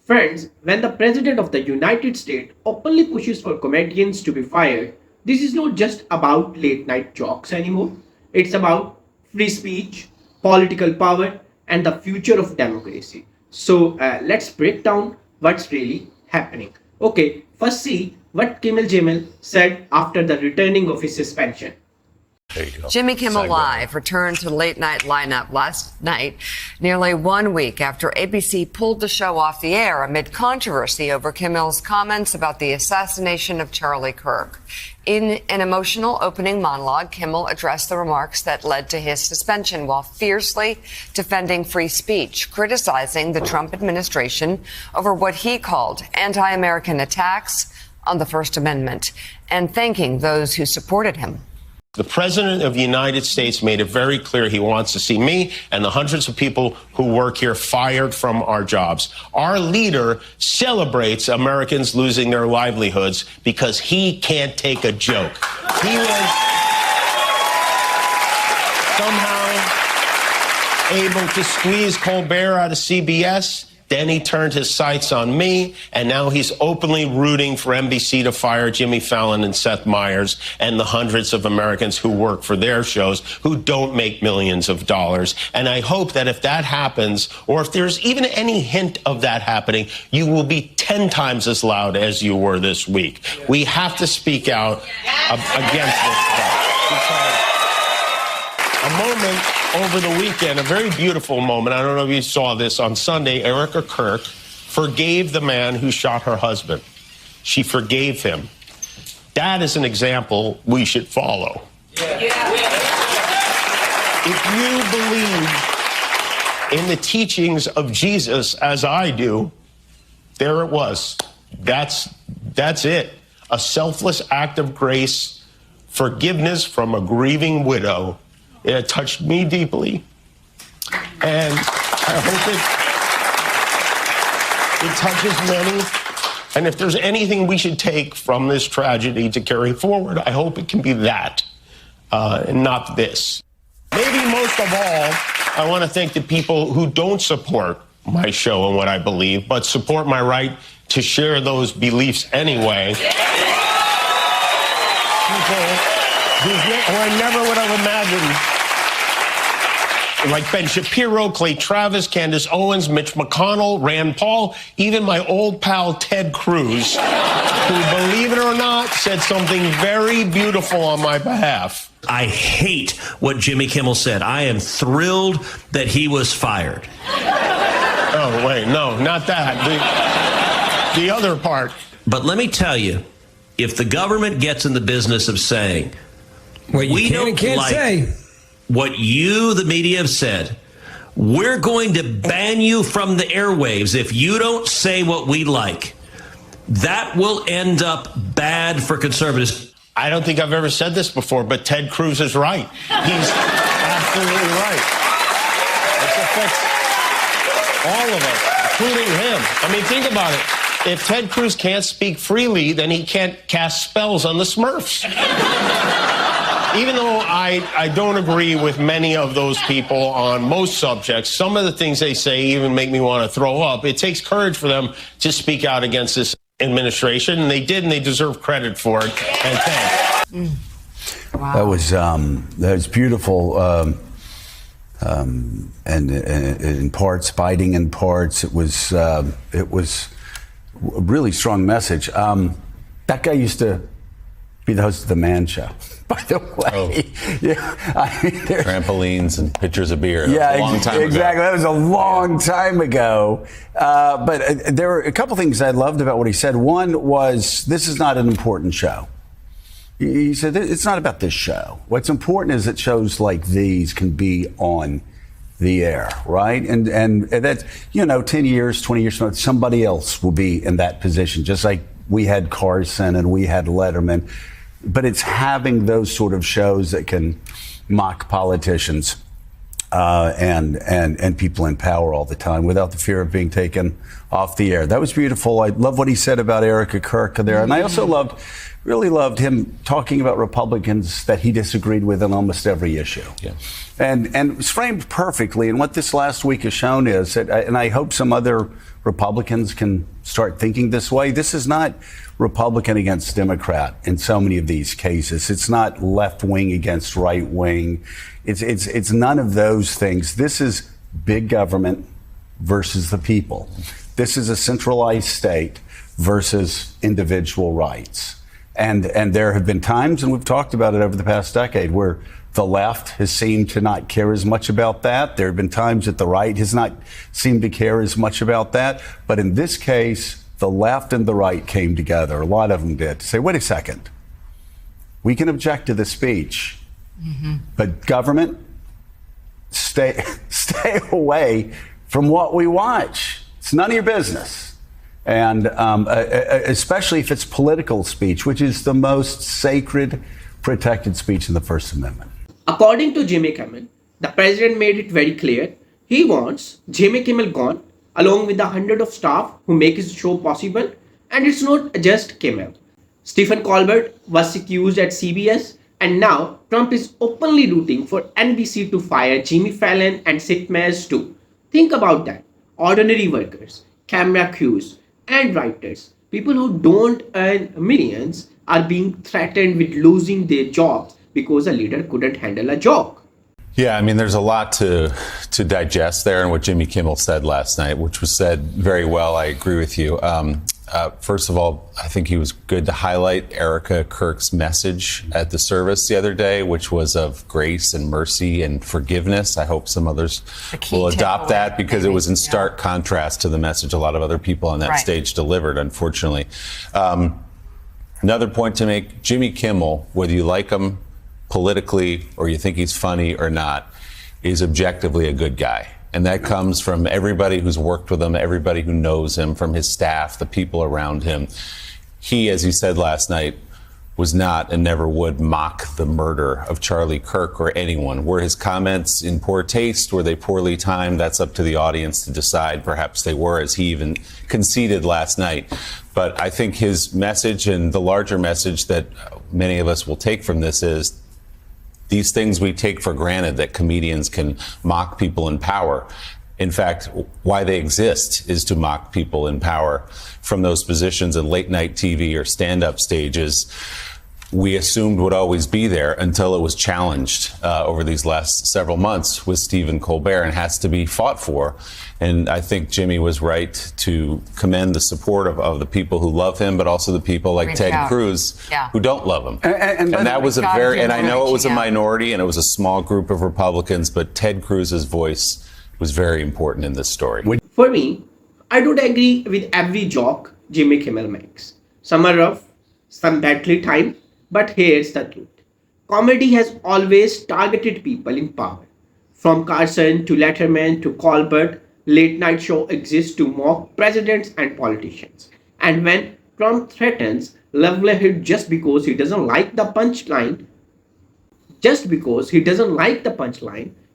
Friends, when the President of the United States openly pushes for comedians to be fired, this is not just about late night jokes anymore. It's about free speech, political power, and the future of democracy. So let's break down what's really happening. Okay, first see what Kimmel said after the returning of his suspension. Jimmy Kimmel Live returned to the late night lineup last night, nearly 1 week after ABC pulled the show off the air amid controversy over Kimmel's comments about the assassination of Charlie Kirk. In an emotional opening monologue, Kimmel addressed the remarks that led to his suspension while fiercely defending free speech, criticizing the Trump administration over what he called anti-American attacks on the First Amendment, and thanking those who supported him. The President of the United States made it very clear he wants to see me and the hundreds of people who work here fired from our jobs. Our leader celebrates Americans losing their livelihoods because he can't take a joke. He was somehow able to squeeze Colbert out of CBS. Then he turned his sights on me, and now he's openly rooting for NBC to fire Jimmy Fallon and Seth Meyers and the hundreds of Americans who work for their shows who don't make millions of dollars. And I hope that if that happens, or if there's even any hint of that happening, you will be 10 times as loud as you were this week. We have to speak out against this stuff. A moment over the weekend, a very beautiful moment. I don't know if you saw this on Sunday. Erica Kirk forgave the man who shot her husband. She forgave him. That is an example we should follow. If you believe in the teachings of Jesus as I do, there it was. That's it. A selfless act of grace, forgiveness from a grieving widow. It touched me deeply, and I hope it touches many. And if there's anything we should take from this tragedy to carry forward, I hope it can be that, and not this. Maybe most of all, I want to thank the people who don't support my show and what I believe, but support my right to share those beliefs anyway. People who I never would have imagined, like Ben Shapiro, Clay Travis, Candace Owens, Mitch McConnell, Rand Paul, even my old pal Ted Cruz, who, believe it or not, said something very beautiful on my behalf. I hate what Jimmy Kimmel said. I am thrilled that he was fired. Oh, wait, no, not that. The other part. But let me tell you, if the government gets in the business of saying, what you can and can't say, what you, the media, have said, we're going to ban you from the airwaves if you don't say what we like, that will end up bad for conservatives. I don't think I've ever said this before, but Ted Cruz is right. He's absolutely right. This affects all of us, including him. I mean, think about it. If Ted Cruz can't speak freely, then he can't cast spells on the Smurfs. Even though I don't agree with many of those people on most subjects, some of the things they say even make me want to throw up. It takes courage for them to speak out against this administration, and they did, and they deserve credit for it. And thanks. Wow. That was beautiful, and in parts, biting in parts. It was a really strong message. That guy used to be the host of the Man Show, by the way. Yeah, trampolines and pitchers of beer. Yeah, a long time exactly. ago. That was a long time ago. But there were a couple things I loved about what he said. One was, this is not an important show. He said, it's not about this show. What's important is that shows like these can be on the air, right? And that's, 10 years, 20 years from now, somebody else will be in that position, just like we had Carson and we had Letterman. But it's having those sort of shows that can mock politicians and people in power all the time without the fear of being taken off the air. That was beautiful. I love what he said about Erica Kirk there. And I also really loved him talking about Republicans that he disagreed with on almost every issue. Yeah. And it was framed perfectly. And what this last week has shown is that, and I hope some other Republicans can start thinking this way. This is not Republican against Democrat in so many of these cases. It's not left wing against right wing. It's none of those things. This is big government versus the people. This is a centralized state versus individual rights. And there have been times, and we've talked about it over the past decade, where the left has seemed to not care as much about that. There have been times that the right has not seemed to care as much about that. But in this case, the left and the right came together. A lot of them did, to say, wait a second, we can object to the speech, but government, stay away from what we watch. It's none of your business. And especially if it's political speech, which is the most sacred, protected speech in the First Amendment. According to Jimmy Kimmel, the president made it very clear he wants Jimmy Kimmel gone, along with the hundred of staff who make his show possible. And it's not just Kimmel. Stephen Colbert was accused at CBS, and now Trump is openly rooting for NBC to fire Jimmy Fallon and sitmares too. Think about that. Ordinary workers, camera crews, and writers, people who don't earn millions, are being threatened with losing their jobs because a leader couldn't handle a joke. Yeah, I mean, there's a lot to digest there in what Jimmy Kimmel said last night, which was said very well. I agree with you. First of all, I think he was good to highlight Erica Kirk's message at the service the other day, which was of grace and mercy and forgiveness. I hope some others will adopt that, because it was in stark contrast to the message a lot of other people on that stage delivered, unfortunately. Another point to make, Jimmy Kimmel, whether you like him politically or you think he's funny or not, is objectively a good guy. And that comes from everybody who's worked with him, everybody who knows him, from his staff, the people around him. He, as he said last night, was not and never would mock the murder of Charlie Kirk or anyone. Were his comments in poor taste? Were they poorly timed? That's up to the audience to decide. Perhaps they were, as he even conceded last night. But I think his message, and the larger message that many of us will take from this, is these things we take for granted, that comedians can mock people in power. In fact, why they exist is to mock people in power from those positions in late night TV or stand-up stages. We assumed would always be there until it was challenged over these last several months with Stephen Colbert, and has to be fought for. And I think Jimmy was right to commend the support of the people who love him, but also the people like Ted Cruz who don't love him. And that was and I know it was a minority and it was a small group of Republicans, but Ted Cruz's voice was very important in this story. For me, I don't agree with every joke Jimmy Kimmel makes. Some are rough, some badly timed, but here's the truth. Comedy has always targeted people in power. From Carson to Letterman to Colbert, late night show exists to mock presidents and politicians. And when Trump threatens livelihood just because he doesn't like the punchline,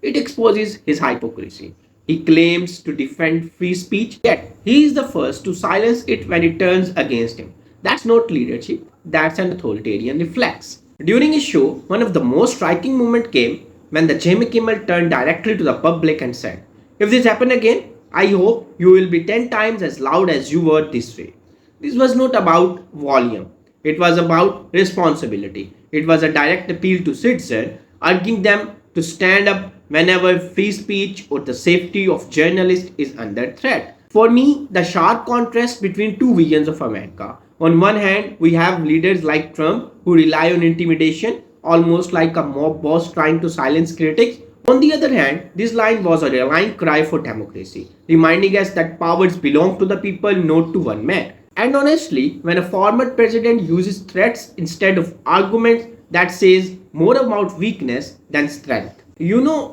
it exposes his hypocrisy. He claims to defend free speech, yet he is the first to silence it when it turns against him. That's not leadership, that's an authoritarian reflex. During his show, one of the most striking moments came when the Jimmy Kimmel turned directly to the public and said, "If this happens again, I hope you will be 10 times as loud as you were this way." This was not about volume. It was about responsibility. It was a direct appeal to citizens, urging them to stand up whenever free speech or the safety of journalists is under threat. For me, the sharp contrast between two visions of America. On one hand, we have leaders like Trump who rely on intimidation, almost like a mob boss trying to silence critics. On the other hand, this line was a rallying cry for democracy, reminding us that powers belong to the people, not to one man. And honestly, when a former president uses threats instead of arguments, that says more about weakness than strength.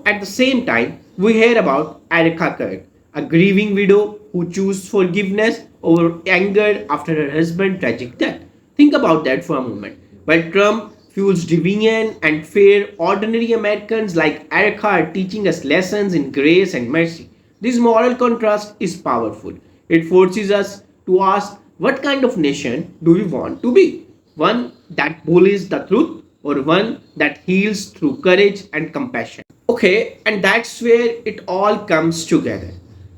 At the same time, we hear about Erica Kirk, a grieving widow who chose forgiveness over anger after her husband's tragic death. Think about that for a moment. While Trump fuels division and fear, ordinary Americans like Erica are teaching us lessons in grace and mercy. This moral contrast is powerful. It forces us to ask, what kind of nation do we want to be? One that bullies the truth, or one that heals through courage and compassion? Okay, and that's where it all comes together.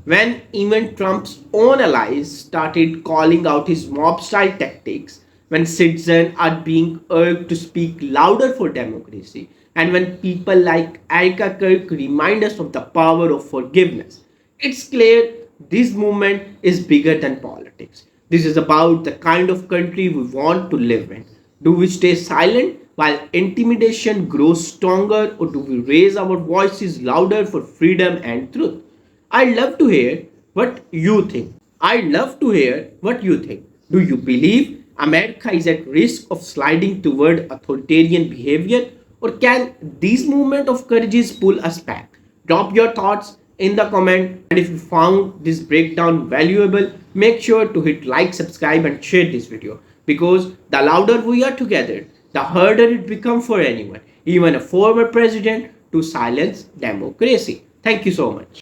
When even Trump's own allies started calling out his mob style tactics, when citizens are being urged to speak louder for democracy, and when people like Erica Kirk remind us of the power of forgiveness, it's clear this movement is bigger than politics. This is about the kind of country we want to live in. Do we stay silent while intimidation grows stronger, or do we raise our voices louder for freedom and truth? I'd love to hear what you think. I'd love to hear what you think. Do you believe America is at risk of sliding toward authoritarian behavior, or can these movements of courage pull us back? Drop your thoughts in the comment, and if you found this breakdown valuable, make sure to hit like, subscribe and share this video, because the louder we are together, the harder it becomes for anyone, even a former president, to silence democracy. Thank you so much.